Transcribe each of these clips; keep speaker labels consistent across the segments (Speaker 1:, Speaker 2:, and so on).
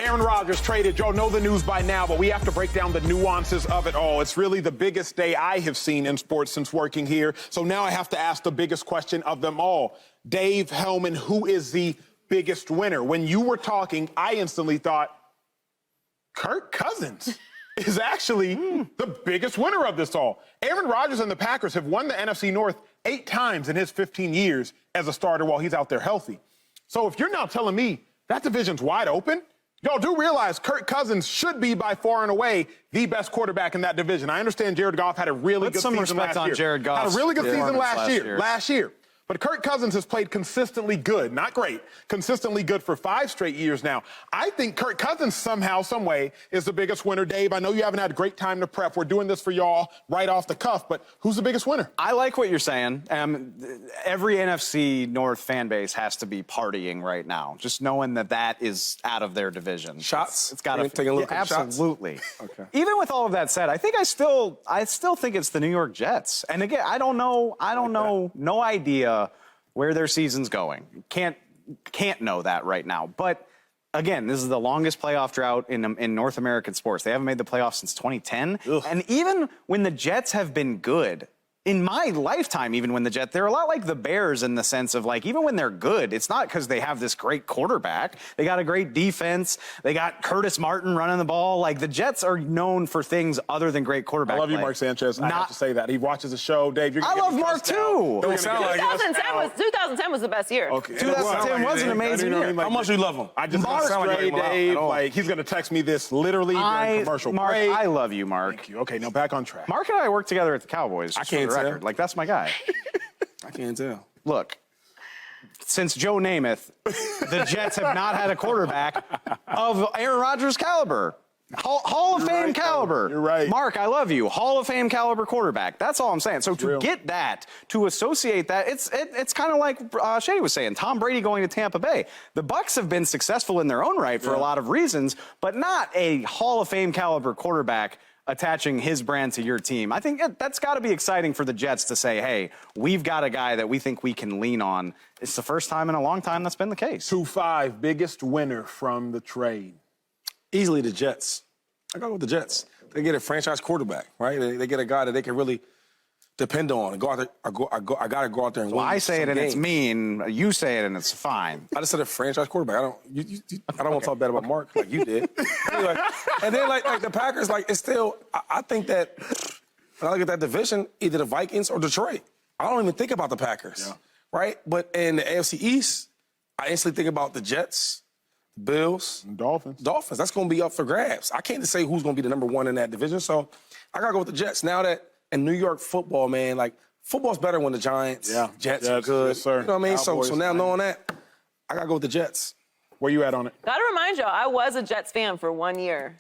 Speaker 1: Aaron Rodgers traded. Y'all know the news by now, but we have to break down the nuances of it all. It's really the biggest day I have seen in sports since working here. So now I have to ask the biggest question of them all. Dave Helman, who is the biggest winner? When you were talking, I instantly thought, Kirk Cousins is actually the biggest winner of this all. Aaron Rodgers and the Packers have won the NFC North 8 times in his 15 years as a starter while he's out there healthy. So if you're now telling me that division's wide open, y'all do realize Kirk Cousins should be by far and away the best quarterback in that division. I understand Jared Goff had a really good season last year.
Speaker 2: Put some respect on Jared Goff.
Speaker 1: Had a really good season last year. But Kirk Cousins has played consistently good, not great, consistently good for 5 straight years now. I think Kirk Cousins somehow, some way, is the biggest winner. Dave, I know you haven't had a great time to prep. We're doing this for y'all right off the cuff, but who's the biggest winner?
Speaker 2: I like what you're saying. Every NFC North fan base has to be partying right now, just knowing that that is out of their division.
Speaker 3: Shots?
Speaker 2: It's got to
Speaker 3: take a look at
Speaker 2: absolutely.
Speaker 3: Okay.
Speaker 2: Even with all of that said, I still think it's the New York Jets. And again, I don't know, no idea where their season's going. Can't know that right now. But again, this is the longest playoff drought in North American sports. They haven't made the playoffs since 2010. Ugh. And even when the Jets have been good, in my lifetime, even when the Jets, they're a lot like the Bears in the sense of, like, even when they're good, it's not because they have this great quarterback. They got a great defense. They got Curtis Martin running the ball. Like, the Jets are known for things other than great quarterback
Speaker 1: I love you,
Speaker 2: play.
Speaker 1: Mark Sanchez. I have to say that. He watches the show. Dave, you're
Speaker 2: I love Mark, too.
Speaker 1: Don't sound like
Speaker 4: 2010 was the best year.
Speaker 1: Okay.
Speaker 2: 2010 was an amazing year.
Speaker 3: How much do you love him?
Speaker 1: I just
Speaker 2: Mark,
Speaker 1: sound like Dave. Like, he's going to text me this literally during commercial
Speaker 2: Mark,
Speaker 1: break.
Speaker 2: I love you, Mark.
Speaker 1: Thank you. Okay, now back on track.
Speaker 2: Mark and I worked together at the Cowboys.
Speaker 3: I can't
Speaker 2: for the
Speaker 3: tell.
Speaker 2: record. Like, that's my guy.
Speaker 3: I can't tell.
Speaker 2: Look, since Joe Namath, the Jets have not had a quarterback of Aaron Rodgers' caliber. Hall of Fame caliber.
Speaker 1: You're right.
Speaker 2: Mark, I love you. Hall of Fame caliber quarterback. That's all I'm saying. So to get that, to associate that, it's kind of like Shady was saying, Tom Brady going to Tampa Bay. The Bucs have been successful in their own right for a lot of reasons, but not a Hall of Fame caliber quarterback attaching his brand to your team. I think that's got to be exciting for the Jets to say, hey, we've got a guy that we think we can lean on. It's the first time in a long time that's been the case.
Speaker 1: 2-5, biggest winner from the trade.
Speaker 3: Easily the Jets. I gotta go with the Jets. They get a franchise quarterback, right? They get a guy that they can really depend on and go out there. I gotta go out there and win.
Speaker 2: Well, I say it and
Speaker 3: games.
Speaker 2: it's mean. You say it and it's fine.
Speaker 3: I just said a franchise quarterback. I don't want to talk bad about Mark like you did. Anyway, and then like the Packers, like it's still. I think that when I look at that division, either the Vikings or Detroit. I don't even think about the Packers, right? But in the AFC East, I instantly think about the Jets, Bills,
Speaker 1: and Dolphins.
Speaker 3: That's going to be up for grabs. I can't just say who's going to be the number one in that division. So I got to go with the Jets. Now that in New York football, man, like football's better when the Giants, Jets are good.
Speaker 1: Yes, sir.
Speaker 3: You know what I mean?
Speaker 1: Cowboys,
Speaker 3: So now knowing that, I got to go with the Jets.
Speaker 1: Where you at on it?
Speaker 4: Gotta remind y'all, I was a Jets fan for 1 year.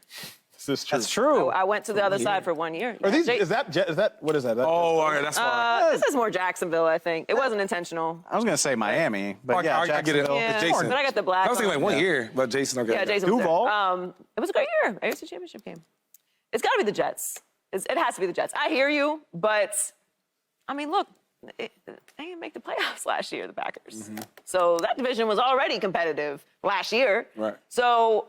Speaker 1: Is this true?
Speaker 2: That's true.
Speaker 4: I went to the other side for 1 year.
Speaker 1: Are these, is that, what is that?
Speaker 3: Oh, all right, that's fine.
Speaker 4: This is more Jacksonville, I think. It wasn't intentional.
Speaker 2: I was going to say Miami, but yeah,
Speaker 3: I get it.
Speaker 4: Yeah,
Speaker 3: Jason.
Speaker 4: but I got the black.
Speaker 3: I was thinking like 1 year, but Jason, okay.
Speaker 4: Yeah, Jason was
Speaker 2: Duval.
Speaker 4: there. It was a great year. AFC Championship game. It's got to be the Jets. It has to be the Jets. I hear you, but, I mean, look, they didn't make the playoffs last year, the Packers. So that division was already competitive last year.
Speaker 3: Right.
Speaker 4: So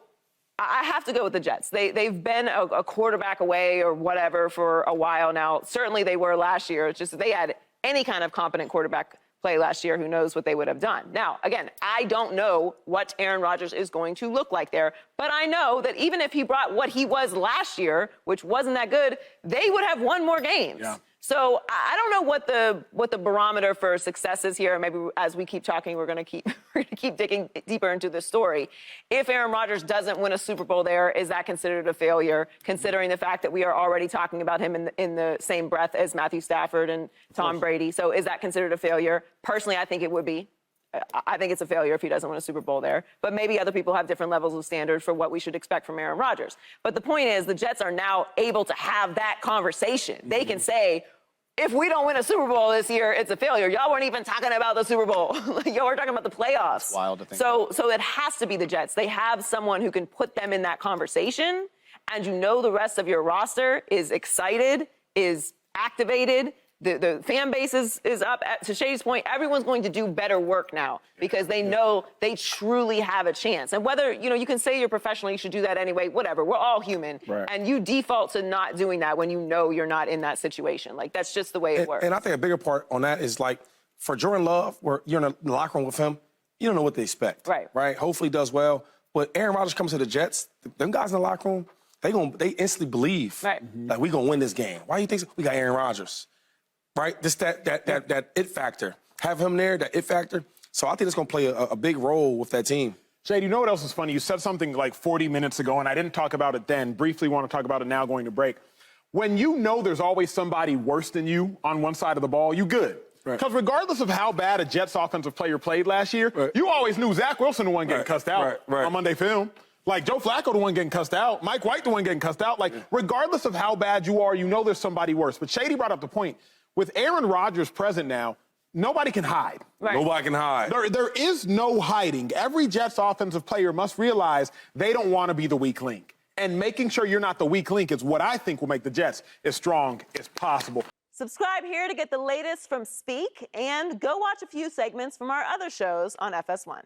Speaker 4: I have to go with the Jets. They've been a quarterback away or whatever for a while now. Certainly they were last year. It's just if they had any kind of competent quarterback play last year, who knows what they would have done. Now, again, I don't know what Aaron Rodgers is going to look like there, but I know that even if he brought what he was last year, which wasn't that good, they would have won more games.
Speaker 1: Yeah.
Speaker 4: So I don't know what the barometer for success is here. Maybe as we keep talking, we're going to keep digging deeper into this story. If Aaron Rodgers doesn't win a Super Bowl there, is that considered a failure, considering the fact that we are already talking about him in the same breath as Matthew Stafford and Tom Brady? So is that considered a failure? Personally, I think it would be. I think it's a failure if he doesn't win a Super Bowl there. But maybe other people have different levels of standard for what we should expect from Aaron Rodgers. But the point is, the Jets are now able to have that conversation. They can say, if we don't win a Super Bowl this year, it's a failure. Y'all weren't even talking about the Super Bowl. Y'all were talking about the playoffs.
Speaker 2: It's wild to think
Speaker 4: So it has to be the Jets. They have someone who can put them in that conversation, and you know the rest of your roster is excited, is activated, The fan base is up. To Shady's point, everyone's going to do better work now because they know they truly have a chance. And whether, you can say you're professional, you should do that anyway, whatever. We're all human.
Speaker 3: Right.
Speaker 4: And you default to not doing that when you know you're not in that situation. Like, that's just the way it works.
Speaker 3: And I think a bigger part on that is, like, for Jordan Love, where you're in the locker room with him, you don't know what they expect. Right? Hopefully he does well. But Aaron Rodgers comes to the Jets, them guys in the locker room, they instantly believe, like, we gonna win this game. Why do you think so? We got Aaron Rodgers, right? Just that it factor. Have him there, that it factor. So I think it's gonna play a big role with that team.
Speaker 1: Shady, you know what else is funny? You said something like 40 minutes ago, and I didn't talk about it then. Briefly want to talk about it now going to break. When you know there's always somebody worse than you on one side of the ball, you good. Because regardless of how bad a Jets offensive player played last year, you always knew Zach Wilson the one getting cussed out on Monday Film. Like, Joe Flacco the one getting cussed out. Mike White the one getting cussed out. Like, regardless of how bad you are, you know there's somebody worse. But Shady brought up the point. With Aaron Rodgers present now, nobody can hide.
Speaker 3: Nobody can hide.
Speaker 1: There is no hiding. Every Jets offensive player must realize they don't want to be the weak link. And making sure you're not the weak link is what I think will make the Jets as strong as possible.
Speaker 4: Subscribe here to get the latest from Speak, and go watch a few segments from our other shows on FS1.